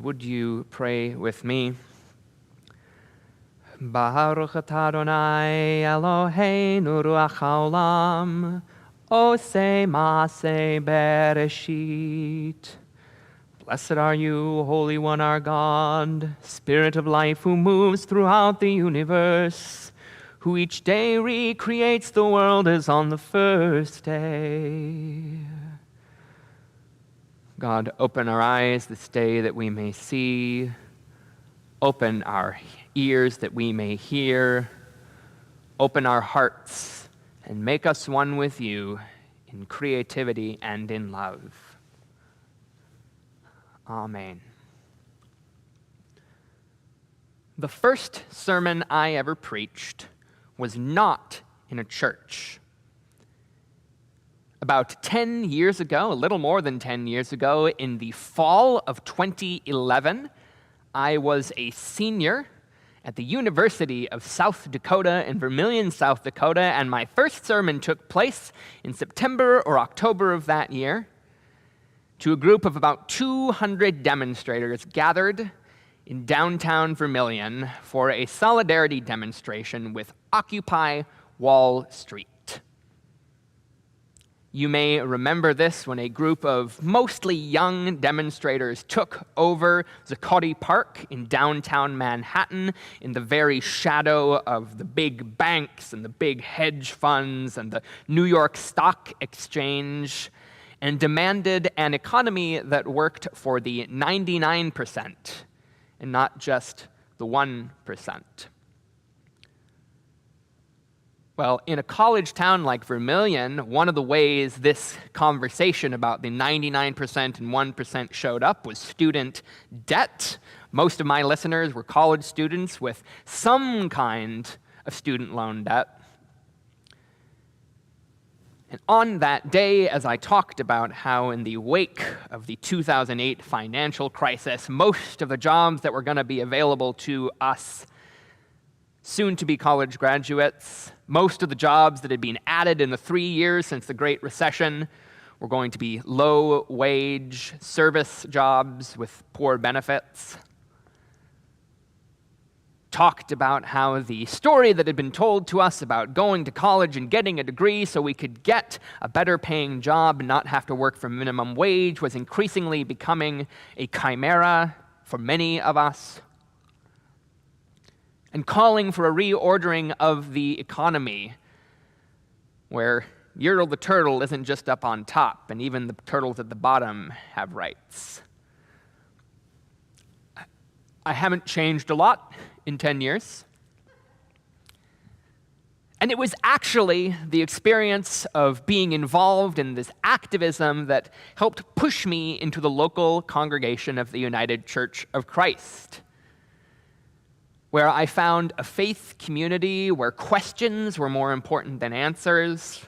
would you pray with me? Baruch atah Adonai Eloheinu ruach haolam, osei maaseh bereshit. Blessed are you, Holy One, our God, Spirit of life who moves throughout the universe, who each day recreates the world as on the first day. God, open our eyes this day that we may see. Open our ears that we may hear. Open our hearts and make us one with you in creativity and in love. Amen. The first sermon I ever preached was not in a church. About 10 years ago, a little more than 10 years ago, in the fall of 2011, I was a senior at the University of South Dakota in Vermilion, South Dakota, and my first sermon took place in September or October of that year to a group of about 200 demonstrators gathered in downtown Vermilion for a solidarity demonstration with Occupy Wall Street. You may remember this when a group of mostly young demonstrators took over Zuccotti Park in downtown Manhattan in the very shadow of the big banks and the big hedge funds and the New York Stock Exchange, and demanded an economy that worked for the 99% and not just the 1%. Well, in a college town like Vermilion, one of the ways this conversation about the 99% and 1% showed up was student debt. Most of my listeners were college students with some kind of student loan debt. And on that day, as I talked about how in the wake of the 2008 financial crisis, most of the jobs that were going to be available to us soon-to-be college graduates, most of the jobs that had been added in the 3 years since the Great Recession were going to be low-wage service jobs with poor benefits. Talked about how the story that had been told to us about going to college and getting a degree so we could get a better-paying job and not have to work for minimum wage was increasingly becoming a chimera for many of us, and calling for a reordering of the economy, where Yertle the turtle isn't just up on top, and even the turtles at the bottom have rights. I haven't changed a lot in 10 years. And it was actually the experience of being involved in this activism that helped push me into the local congregation of the United Church of Christ, where I found a faith community where questions were more important than answers,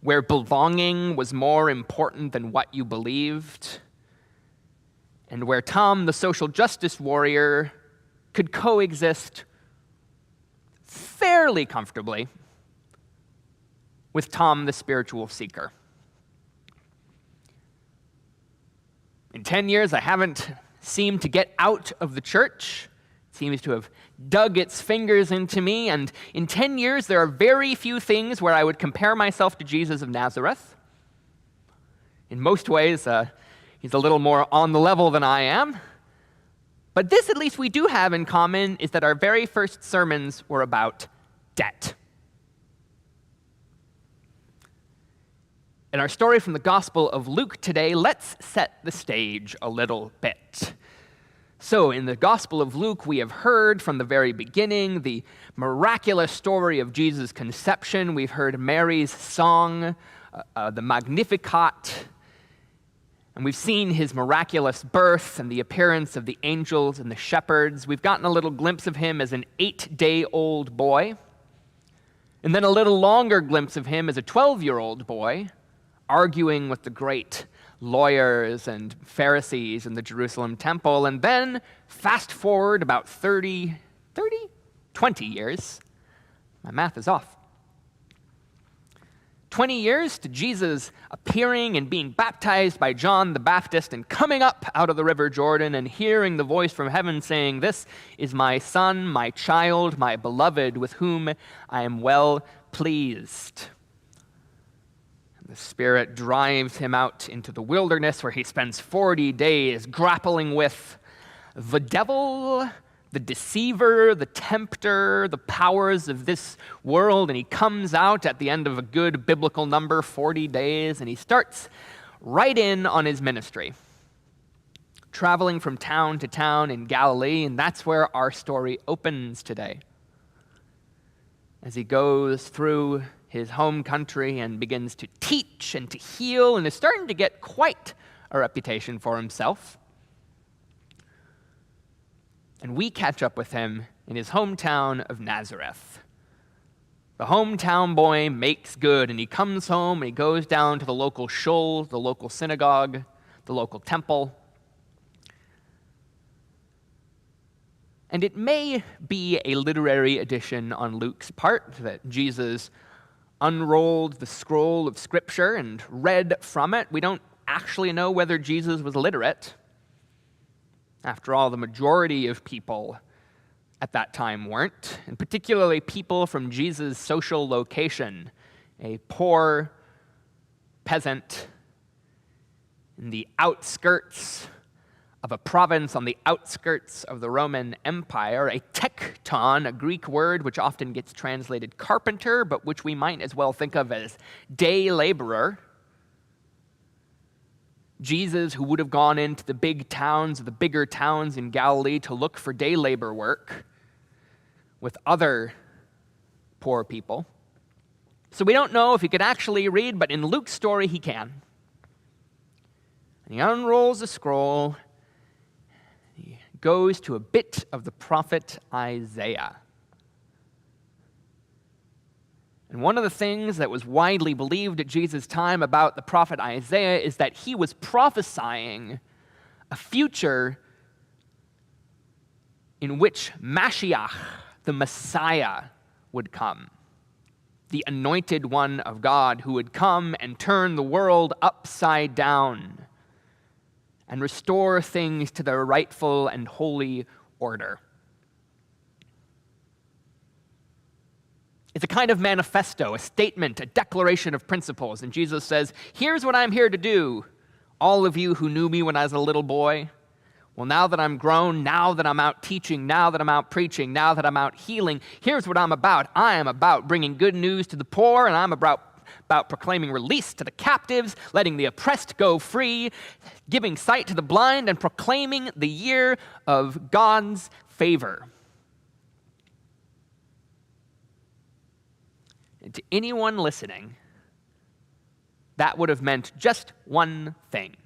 where belonging was more important than what you believed, and where Tom, the social justice warrior, could coexist fairly comfortably with Tom, the spiritual seeker. In 10 years, I haven't seemed to get out of the church. Seems to have dug its fingers into me, and in 10 years there are very few things where I would compare myself to Jesus of Nazareth. In most ways, he's a little more on the level than I am. But this, at least, we do have in common, is that our very first sermons were about debt. In our story from the Gospel of Luke today, let's set the stage a little bit. So, in the Gospel of Luke, we have heard from the very beginning the miraculous story of Jesus' conception. We've heard Mary's song, the Magnificat, and we've seen his miraculous birth and the appearance of the angels and the shepherds. We've gotten a little glimpse of him as an 8-day-old boy, and then a little longer glimpse of him as a 12-year-old boy, arguing with the great lawyers and Pharisees in the Jerusalem temple. And then fast forward about 20 years. My math is off. 20 years to Jesus appearing and being baptized by John the Baptist and coming up out of the river Jordan and hearing the voice from heaven saying, "This is my son, my child, my beloved, with whom I am well pleased." And the Spirit drives him out into the wilderness where he spends 40 days grappling with the devil, the deceiver, the tempter, the powers of this world, and he comes out at the end of a good biblical number, 40 days, and he starts right in on his ministry, traveling from town to town in Galilee, and that's where our story opens today. As he goes through his home country and begins to teach and to heal, and is starting to get quite a reputation for himself. And we catch up with him in his hometown of Nazareth. The hometown boy makes good, and he comes home and he goes down to the local shul, the local synagogue, the local temple. And it may be a literary addition on Luke's part that Jesus unrolled the scroll of Scripture and read from it. We don't actually know whether Jesus was literate. After all, the majority of people at that time weren't, and particularly people from Jesus' social location, a poor peasant in the outskirts of a province on the outskirts of the Roman Empire, a tekton, a Greek word which often gets translated carpenter, but which we might as well think of as day laborer. Jesus, who would have gone into the big towns, the bigger towns in Galilee to look for day labor work with other poor people. So we don't know if he could actually read, but in Luke's story he can. And he unrolls the scroll. He goes to a bit of the prophet Isaiah. And one of the things that was widely believed at Jesus' time about the prophet Isaiah is that he was prophesying a future in which Mashiach, the Messiah, would come. The anointed one of God who would come and turn the world upside down and restore things to their rightful and holy order. It's a kind of manifesto, a statement, a declaration of principles. And Jesus says, here's what I'm here to do, all of you who knew me when I was a little boy. Well, now that I'm grown, now that I'm out teaching, now that I'm out preaching, now that I'm out healing, here's what I'm about. I am about bringing good news to the poor, and I'm about proclaiming release to the captives, letting the oppressed go free, giving sight to the blind, and proclaiming the year of God's favor. And to anyone listening, that would have meant just one thing: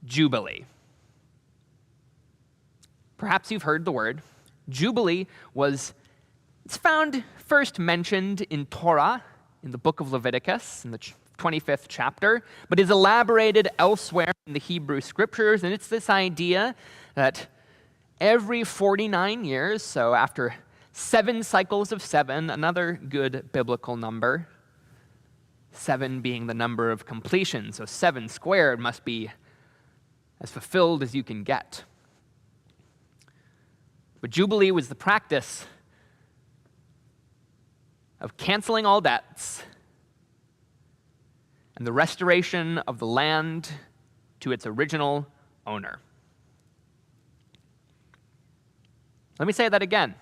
Jubilee. Perhaps you've heard the word. Jubilee it's found first mentioned in Torah, in the book of Leviticus, in the 25th chapter, but is elaborated elsewhere in the Hebrew scriptures, and it's this idea that every 49 years, so after 7 cycles of 7, another good biblical number, 7 being the number of completion, so 7 squared must be as fulfilled as you can get. But Jubilee was the practice of canceling all debts and the restoration of the land to its original owner. Let me say that again,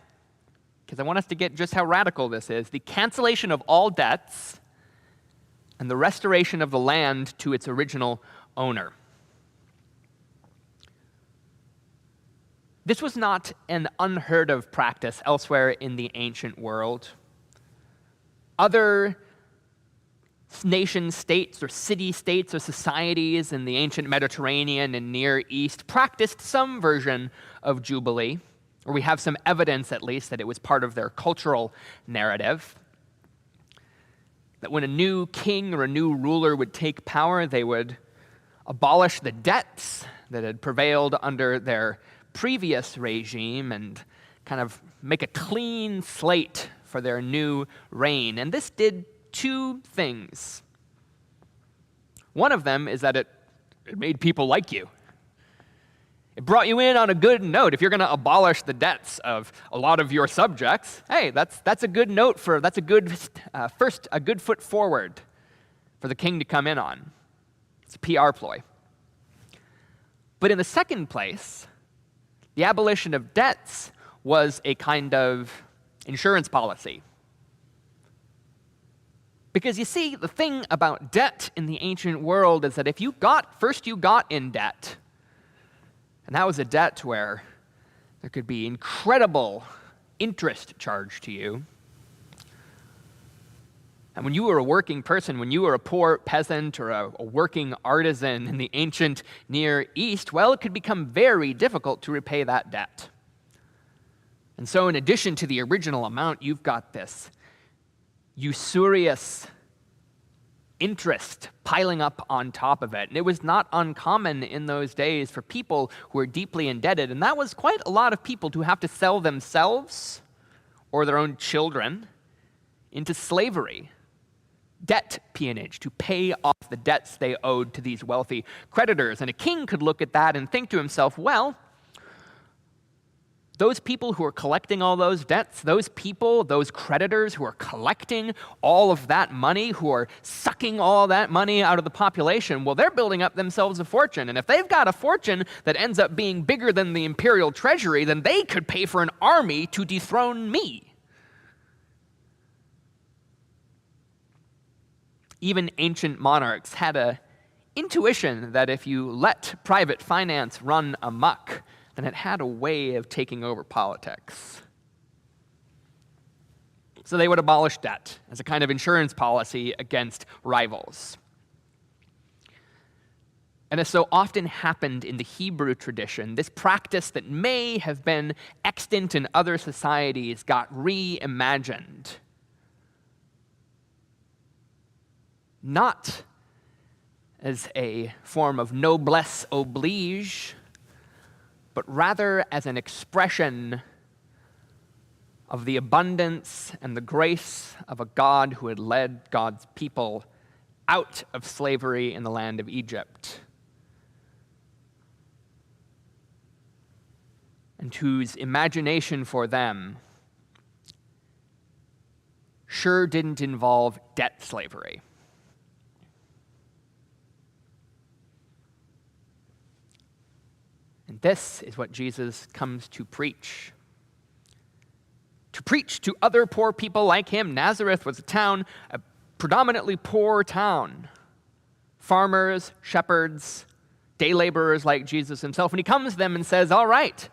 because I want us to get just how radical this is. The cancellation of all debts and the restoration of the land to its original owner. This was not an unheard of practice elsewhere in the ancient world. Other nation-states or city-states or societies in the ancient Mediterranean and Near East practiced some version of Jubilee, or we have some evidence at least that it was part of their cultural narrative. That when a new king or a new ruler would take power, they would abolish the debts that had prevailed under their previous regime and kind of make a clean slate for their new reign. And this did two things. One of them is that it made people like you. It brought you in on a good note. If you're going to abolish the debts of a lot of your subjects, hey, that's a good note that's a good a good foot forward for the king to come in on. It's a PR ploy. But in the second place, the abolition of debts was a kind of insurance policy. Because you see, the thing about debt in the ancient world is that if you got in debt, and that was a debt where there could be incredible interest charged to you. And when you were a working person, when you were a poor peasant or a working artisan in the ancient Near East, well, it could become very difficult to repay that debt. And so in addition to the original amount, you've got this usurious interest piling up on top of it. And it was not uncommon in those days for people who were deeply indebted, and that was quite a lot of people to have to sell themselves or their own children into slavery, debt peonage, to pay off the debts they owed to these wealthy creditors. And a king could look at that and think to himself, well, those people who are collecting all those debts, those creditors who are collecting all of that money, who are sucking all that money out of the population, well, they're building up themselves a fortune. And if they've got a fortune that ends up being bigger than the imperial treasury, then they could pay for an army to dethrone me. Even ancient monarchs had an intuition that if you let private finance run amok, then it had a way of taking over politics. So they would abolish debt as a kind of insurance policy against rivals. And as so often happened in the Hebrew tradition, this practice that may have been extant in other societies got reimagined. Not as a form of noblesse oblige, but rather as an expression of the abundance and the grace of a God who had led God's people out of slavery in the land of Egypt, and whose imagination for them sure didn't involve debt slavery. And this is what Jesus comes to preach. To preach to other poor people like him. Nazareth was a predominantly poor town. Farmers, shepherds, day laborers like Jesus himself. And he comes to them and says, all right,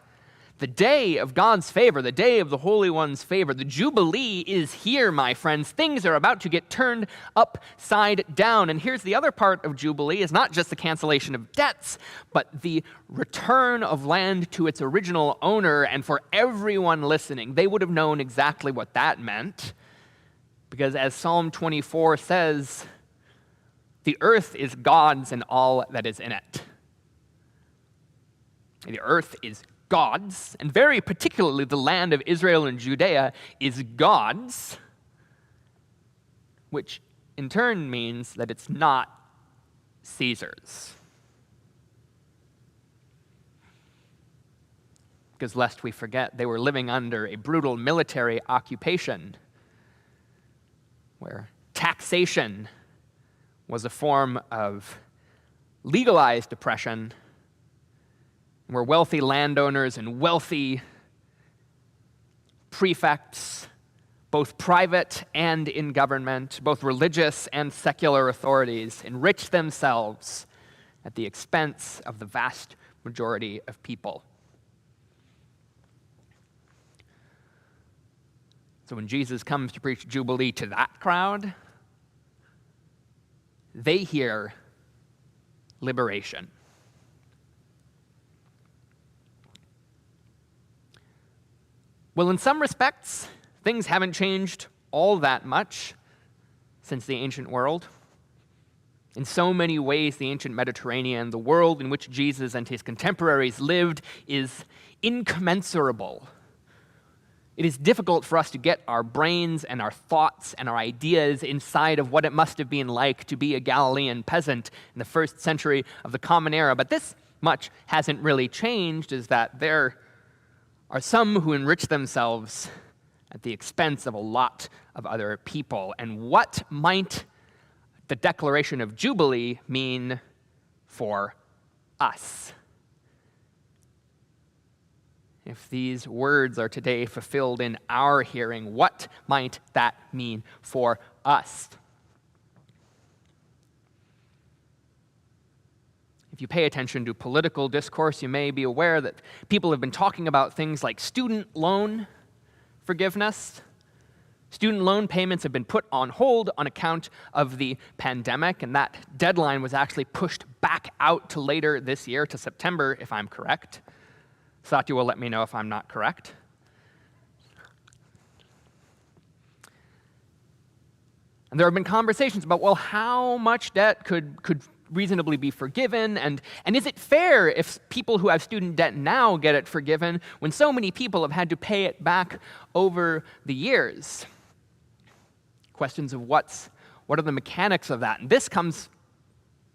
the day of God's favor, the day of the Holy One's favor, the Jubilee is here, my friends. Things are about to get turned upside down. And here's the other part of Jubilee. It's not just the cancellation of debts, but the return of land to its original owner. And for everyone listening, they would have known exactly what that meant. Because as Psalm 24 says, the earth is God's and all that is in it. The earth is God's, and very particularly the land of Israel and Judea is God's, which in turn means that it's not Caesar's. Because lest we forget, they were living under a brutal military occupation where taxation was a form of legalized oppression, where wealthy landowners and wealthy prefects, both private and in government, both religious and secular authorities, enriched themselves at the expense of the vast majority of people. So when Jesus comes to preach Jubilee to that crowd, they hear liberation. Well, in some respects, things haven't changed all that much since the ancient world. In so many ways, the ancient Mediterranean, the world in which Jesus and his contemporaries lived, is incommensurable It is difficult for us to get our brains and our thoughts and our ideas inside of what it must have been like to be a Galilean peasant in the first century of the Common Era. But this much hasn't really changed, is that there are some who enrich themselves at the expense of a lot of other people. And what might the declaration of Jubilee mean for us? If these words are today fulfilled in our hearing, what might that mean for us? If you pay attention to political discourse, you may be aware that people have been talking about things like student loan forgiveness. Student loan payments have been put on hold on account of the pandemic, and that deadline was actually pushed back out to later this year, to September, if I'm correct. Satya will let me know if I'm not correct. And there have been conversations about, well, how much debt could reasonably be forgiven, and is it fair if people who have student debt now get it forgiven when so many people have had to pay it back over the years? Questions of what are the mechanics of that? And this comes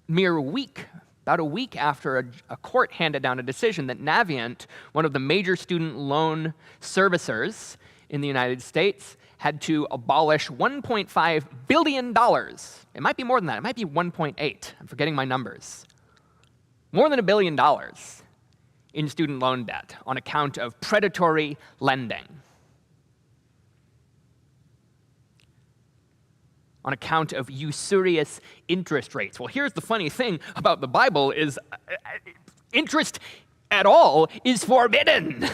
about a week after a court handed down a decision that Navient, one of the major student loan servicers in the United States, had to abolish $1.5 billion. It might be more than that. It might be 1.8. I'm forgetting my numbers. More than $1 billion in student loan debt on account of predatory lending, on account of usurious interest rates. Well, here's the funny thing about the Bible is interest at all is forbidden.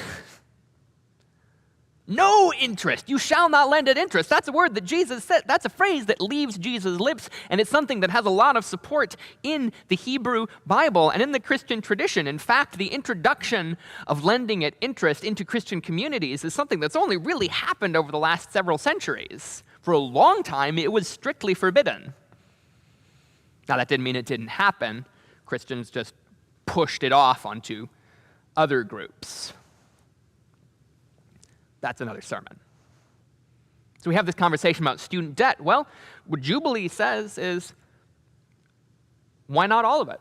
No interest. You shall not lend at interest. That's a word that Jesus said. That's a phrase that leaves Jesus' lips, and it's something that has a lot of support in the Hebrew Bible and in the Christian tradition. In fact, the introduction of lending at interest into Christian communities is something that's only really happened over the last several centuries. For a long time, it was strictly forbidden. Now, that didn't mean it didn't happen. Christians just pushed it off onto other groups. That's another sermon. So we have this conversation about student debt. Well, what Jubilee says is, why not all of it?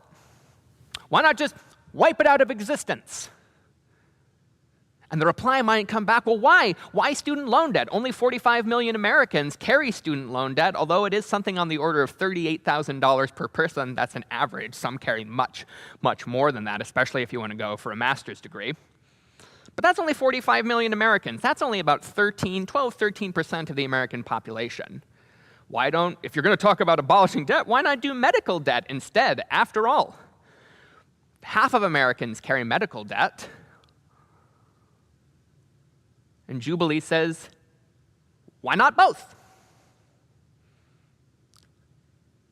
Why not just wipe it out of existence? And the reply might come back, well, why? Why student loan debt? Only 45 million Americans carry student loan debt, although it is something on the order of $38,000 per person. That's an average. Some carry much, much more than that, especially if you want to go for a master's degree. But that's only 45 million Americans. That's only about 13% of the American population. If you're going to talk about abolishing debt, why not do medical debt instead? After all, half of Americans carry medical debt. And Jubilee says, why not both?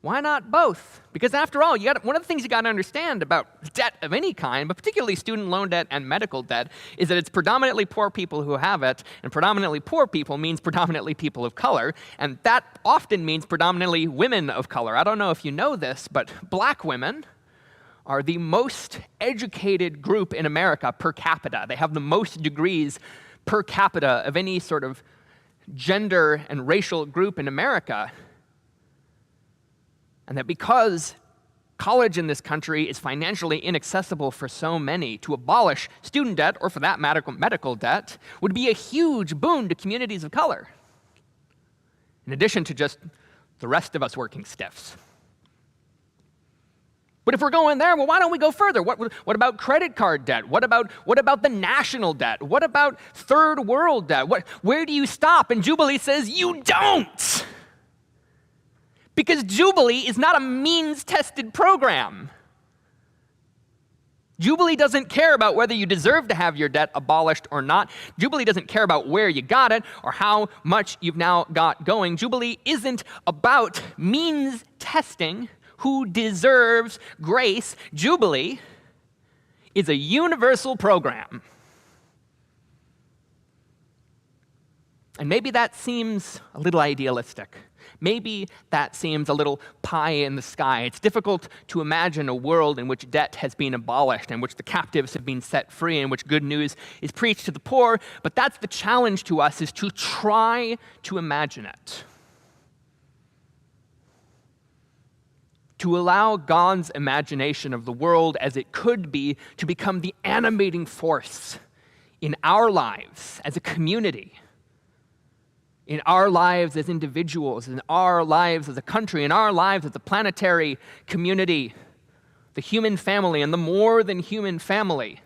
Why not both? Because after all, one of the things you got to understand about debt of any kind, but particularly student loan debt and medical debt, is that it's predominantly poor people who have it, and predominantly poor people means predominantly people of color, and that often means predominantly women of color. I don't know if you know this, but black women are the most educated group in America per capita. They have the most degrees per capita of any sort of gender and racial group in America. And that because college in this country is financially inaccessible for so many, to abolish student debt, or for that matter, medical debt, would be a huge boon to communities of color, in addition to just the rest of us working stiffs. But if we're going there, well, why don't we go further? What about credit card debt? What about the national debt? What about third world debt? Where do you stop? And Jubilee says, you don't! Because Jubilee is not a means-tested program. Jubilee doesn't care about whether you deserve to have your debt abolished or not. Jubilee doesn't care about where you got it or how much you've now got going. Jubilee isn't about means testing who deserves grace. Jubilee is a universal program. And maybe that seems a little idealistic. Maybe that seems a little pie in the sky. It's difficult to imagine a world in which debt has been abolished, in which the captives have been set free, in which good news is preached to the poor. But that's the challenge to us, is to try to imagine it. To allow God's imagination of the world as it could be to become the animating force in our lives as a community, in our lives as individuals, in our lives as a country, in our lives as a planetary community, the human family and the more than human family.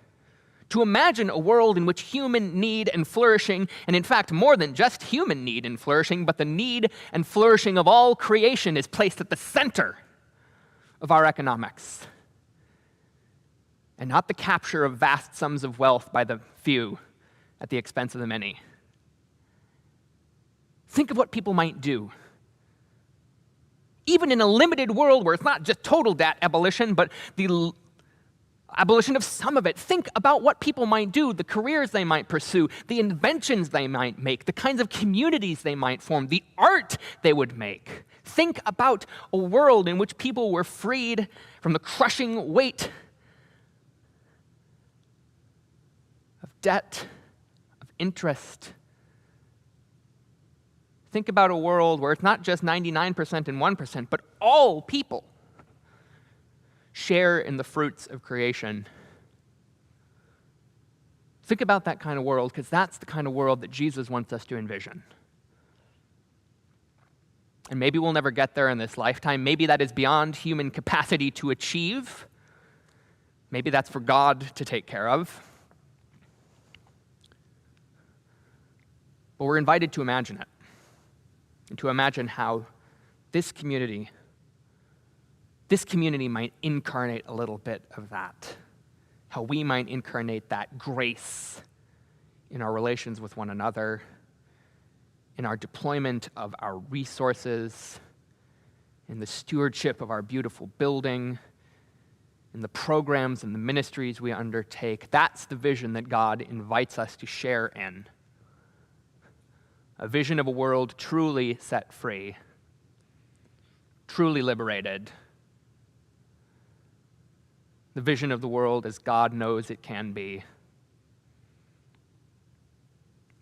To imagine a world in which human need and flourishing, and in fact more than just human need and flourishing, but the need and flourishing of all creation is placed at the center of our economics, and not the capture of vast sums of wealth by the few at the expense of the many. Think of what people might do. Even in a limited world where it's not just total debt abolition, but the abolition of some of it. Think about what people might do, the careers they might pursue, the inventions they might make, the kinds of communities they might form, the art they would make. Think about a world in which people were freed from the crushing weight of debt, of interest. Think about a world where it's not just 99% and 1%, but all people share in the fruits of creation. Think about that kind of world, because that's the kind of world that Jesus wants us to envision. And maybe we'll never get there in this lifetime. Maybe that is beyond human capacity to achieve. Maybe that's for God to take care of. But we're invited to imagine it, and to imagine how this community might incarnate a little bit of that, how we might incarnate that grace in our relations with one another, in our deployment of our resources, in the stewardship of our beautiful building, in the programs and the ministries we undertake. That's the vision that God invites us to share in. A vision of a world truly set free, truly liberated. The vision of the world as God knows it can be.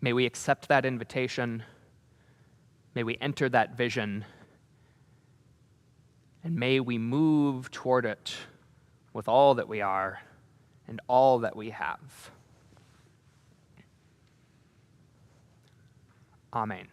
May we accept that invitation. May we enter that vision. And may we move toward it with all that we are and all that we have. Amen.